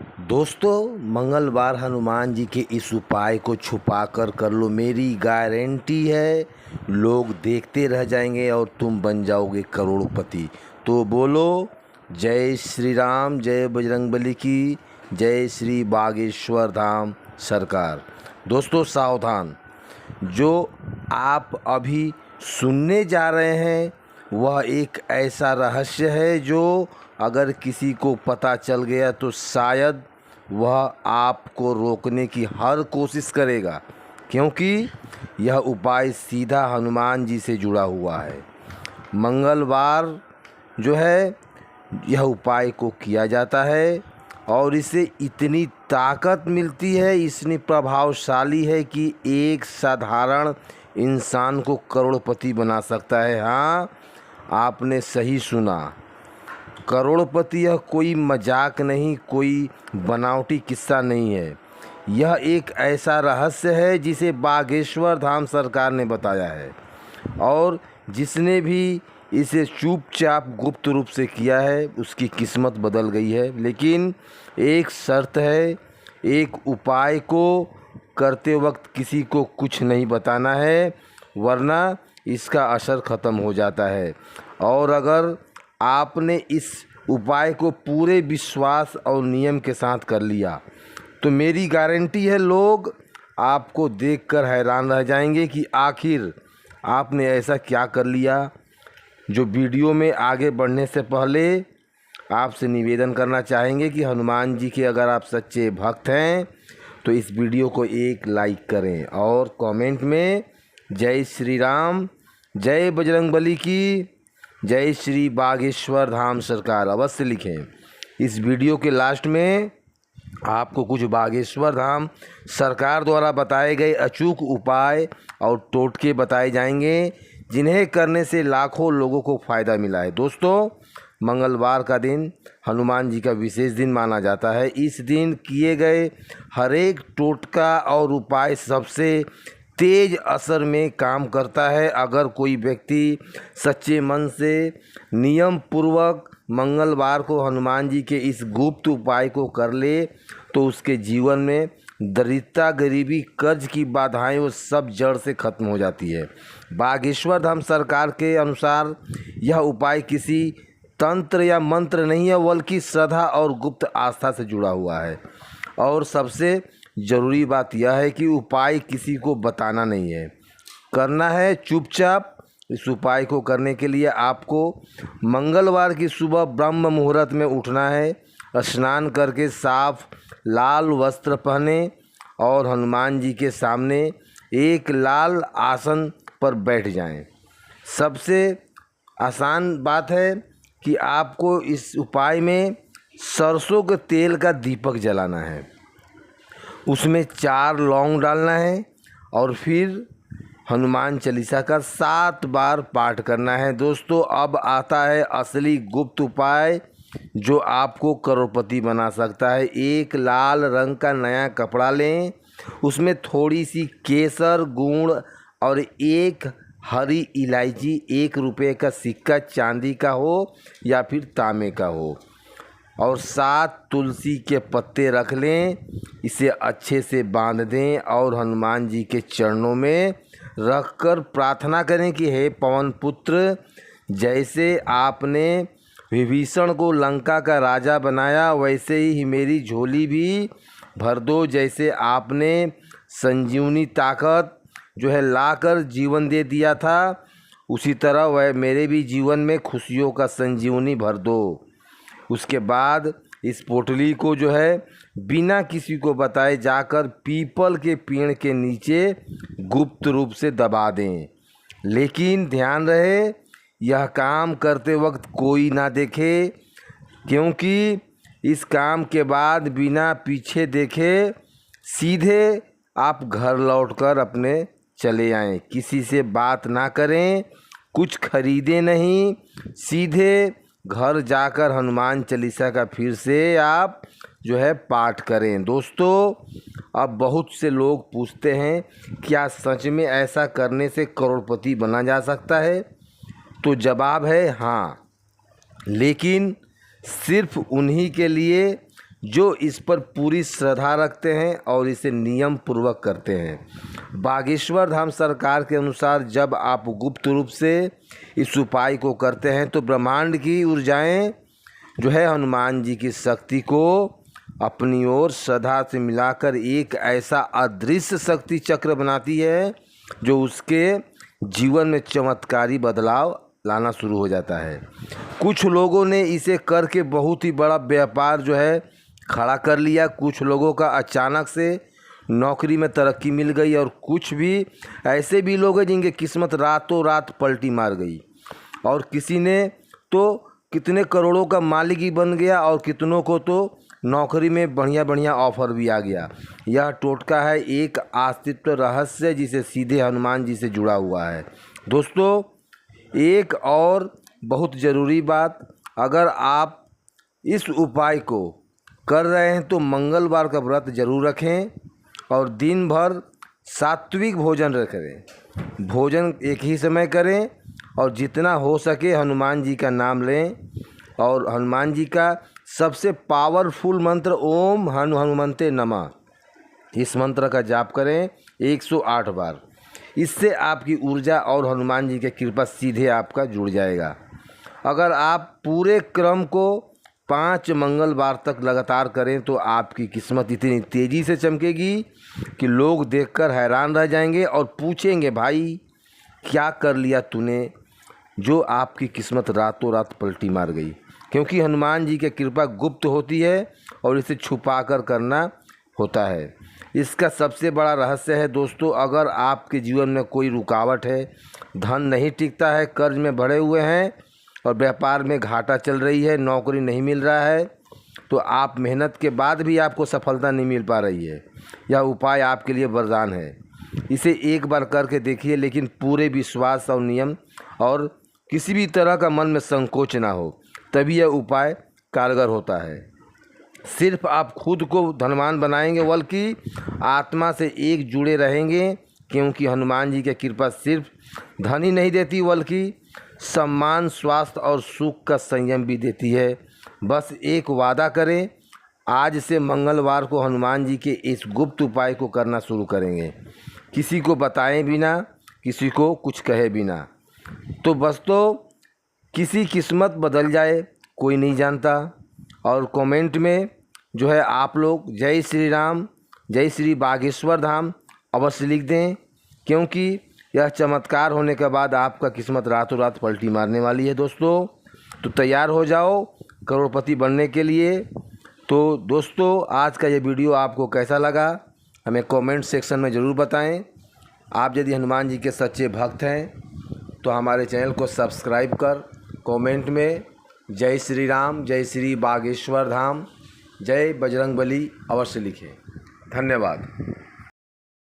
दोस्तों, मंगलवार हनुमान जी के इस उपाय को छुपा कर लो। मेरी गारंटी है लोग देखते रह जाएंगे और तुम बन जाओगे करोड़पति। तो बोलो जय श्री राम, जय बजरंगबली की, जय श्री बागेश्वर धाम सरकार। दोस्तों सावधान, जो आप अभी सुनने जा रहे हैं वह एक ऐसा रहस्य है जो अगर किसी को पता चल गया तो शायद वह आपको रोकने की हर कोशिश करेगा, क्योंकि यह उपाय सीधा हनुमान जी से जुड़ा हुआ है। मंगलवार जो है यह उपाय को किया जाता है और इसे इतनी ताकत मिलती है, इतनी प्रभावशाली है कि एक साधारण इंसान को करोड़पति बना सकता है। हाँ, आपने सही सुना, करोड़पति। यह कोई मजाक नहीं, कोई बनावटी किस्सा नहीं है। यह एक ऐसा रहस्य है जिसे बागेश्वर धाम सरकार ने बताया है, और जिसने भी इसे चुपचाप गुप्त रूप से किया है उसकी किस्मत बदल गई है। लेकिन एक शर्त है, एक उपाय को करते वक्त किसी को कुछ नहीं बताना है, वरना इसका असर ख़त्म हो जाता है। और अगर आपने इस उपाय को पूरे विश्वास और नियम के साथ कर लिया तो मेरी गारंटी है लोग आपको देखकर हैरान रह जाएंगे कि आखिर आपने ऐसा क्या कर लिया। जो वीडियो में आगे बढ़ने से पहले आपसे निवेदन करना चाहेंगे कि हनुमान जी के अगर आप सच्चे भक्त हैं तो इस वीडियो को एक लाइक करें और कमेंट में जय श्री राम, जय बजरंगबली की, जय श्री बागेश्वर धाम सरकार अवश्य लिखें। इस वीडियो के लास्ट में आपको कुछ बागेश्वर धाम सरकार द्वारा बताए गए अचूक उपाय और टोटके बताए जाएंगे, जिन्हें करने से लाखों लोगों को फ़ायदा मिला है। दोस्तों, मंगलवार का दिन हनुमान जी का विशेष दिन माना जाता है। इस दिन किए गए हर एक टोटका और उपाय सबसे तेज असर में काम करता है। अगर कोई व्यक्ति सच्चे मन से नियम पूर्वक मंगलवार को हनुमान जी के इस गुप्त उपाय को कर ले तो उसके जीवन में दरिद्रता, गरीबी, कर्ज की बाधाएं वो सब जड़ से खत्म हो जाती है। बागेश्वर धाम सरकार के अनुसार यह उपाय किसी तंत्र या मंत्र नहीं है, बल्कि श्रद्धा और गुप्त आस्था से जुड़ा हुआ है। और सबसे ज़रूरी बात यह है कि उपाय किसी को बताना नहीं है, करना है चुपचाप। इस उपाय को करने के लिए आपको मंगलवार की सुबह ब्रह्म मुहूर्त में उठना है, स्नान करके साफ लाल वस्त्र पहने और हनुमान जी के सामने एक लाल आसन पर बैठ जाएं। सबसे आसान बात है कि आपको इस उपाय में सरसों के तेल का दीपक जलाना है, उसमें 4 लौंग डालना है और फिर हनुमान चालीसा का 7 बार पाठ करना है। दोस्तों, अब आता है असली गुप्त उपाय जो आपको करोड़पति बना सकता है। एक लाल रंग का नया कपड़ा लें, उसमें थोड़ी सी केसर, गुड़ और एक हरी इलायची, 1 रुपये का सिक्का चांदी का हो या फिर तांबे का हो, और 7 तुलसी के पत्ते रख लें। इसे अच्छे से बांध दें और हनुमान जी के चरणों में रखकर प्रार्थना करें कि हे पवन पुत्र, जैसे आपने विभीषण को लंका का राजा बनाया वैसे ही मेरी झोली भी भर दो। जैसे आपने संजीवनी ताकत जो है लाकर जीवन दे दिया था, उसी तरह वह मेरे भी जीवन में खुशियों का संजीवनी भर दो। उसके बाद इस पोटली को जो है बिना किसी को बताए जाकर पीपल के पेड़ के नीचे गुप्त रूप से दबा दें। लेकिन ध्यान रहे, यह काम करते वक्त कोई ना देखे, क्योंकि इस काम के बाद बिना पीछे देखे सीधे आप घर लौटकर अपने चले आएं। किसी से बात ना करें, कुछ खरीदें नहीं, सीधे घर जाकर हनुमान चालीसा का फिर से आप जो है पाठ करें। दोस्तों, अब बहुत से लोग पूछते हैं क्या सच में ऐसा करने से करोड़पति बना जा सकता है? तो जवाब है हाँ, लेकिन सिर्फ उन्हीं के लिए जो इस पर पूरी श्रद्धा रखते हैं और इसे नियम पूर्वक करते हैं। बागेश्वर धाम सरकार के अनुसार जब आप गुप्त रूप से इस उपाय को करते हैं तो ब्रह्मांड की ऊर्जाएं जो है हनुमान जी की शक्ति को अपनी ओर श्रद्धा से मिलाकर एक ऐसा अदृश्य शक्ति चक्र बनाती है जो उसके जीवन में चमत्कारी बदलाव लाना शुरू हो जाता है। कुछ लोगों ने इसे करके बहुत ही बड़ा व्यापार जो है खड़ा कर लिया। कुछ लोगों का अचानक से नौकरी में तरक्की मिल गई और कुछ भी ऐसे भी लोग हैं जिनकी किस्मत रातों रात पलटी मार गई। और किसी ने तो कितने करोड़ों का मालिक ही बन गया और कितनों को तो नौकरी में बढ़िया बढ़िया ऑफर भी आ गया। यह टोटका है एक अस्तित्व रहस्य जिसे सीधे हनुमान जी से जुड़ा हुआ है। दोस्तों, एक और बहुत ज़रूरी बात, अगर आप इस उपाय को कर रहे हैं तो मंगलवार का व्रत जरूर रखें और दिन भर सात्विक भोजन करें। भोजन एक ही समय करें और जितना हो सके हनुमान जी का नाम लें। और हनुमान जी का सबसे पावरफुल मंत्र ओम हनुमंते नमः, इस मंत्र का जाप करें 108 बार। इससे आपकी ऊर्जा और हनुमान जी की कृपा सीधे आपका जुड़ जाएगा। अगर आप पूरे क्रम को 5 मंगलवार तक लगातार करें तो आपकी किस्मत इतनी तेज़ी से चमकेगी कि लोग देखकर हैरान रह जाएंगे और पूछेंगे, भाई क्या कर लिया तूने जो आपकी किस्मत रातों रात पलटी मार गई। क्योंकि हनुमान जी की कृपा गुप्त होती है और इसे छुपा कर करना होता है। इसका सबसे बड़ा रहस्य है दोस्तों, अगर आपके जीवन में कोई रुकावट है, धन नहीं टिकता है, कर्ज में बढ़े हुए हैं और व्यापार में घाटा चल रही है, नौकरी नहीं मिल रहा है, तो आप मेहनत के बाद भी आपको सफलता नहीं मिल पा रही है, यह उपाय आपके लिए वरदान है। इसे एक बार करके देखिए, लेकिन पूरे विश्वास और नियम और किसी भी तरह का मन में संकोच ना हो, तभी यह उपाय कारगर होता है। सिर्फ आप खुद को धनवान बनाएंगे बल्कि आत्मा से एक जुड़े रहेंगे, क्योंकि हनुमान जी की कृपा सिर्फ धन ही नहीं देती बल्कि सम्मान, स्वास्थ्य और सुख का संयम भी देती है। बस एक वादा करें, आज से मंगलवार को हनुमान जी के इस गुप्त उपाय को करना शुरू करेंगे, किसी को बताएं बिना, किसी को कुछ कहे बिना। तो बस तो किसी किस्मत बदल जाए, कोई नहीं जानता। और कमेंट में जो है आप लोग जय श्री राम, जय श्री बागेश्वर धाम अवश्य लिख दें, क्योंकि यह चमत्कार होने के बाद आपका किस्मत रातों रात पलटी मारने वाली है दोस्तों। तो तैयार हो जाओ करोड़पति बनने के लिए। तो दोस्तों, आज का ये वीडियो आपको कैसा लगा हमें कमेंट सेक्शन में ज़रूर बताएं। आप यदि हनुमान जी के सच्चे भक्त हैं तो हमारे चैनल को सब्सक्राइब कर कमेंट में जय श्री राम, जय श्री बागेश्वर धाम, जय बजरंगबली अवश्य लिखें। धन्यवाद।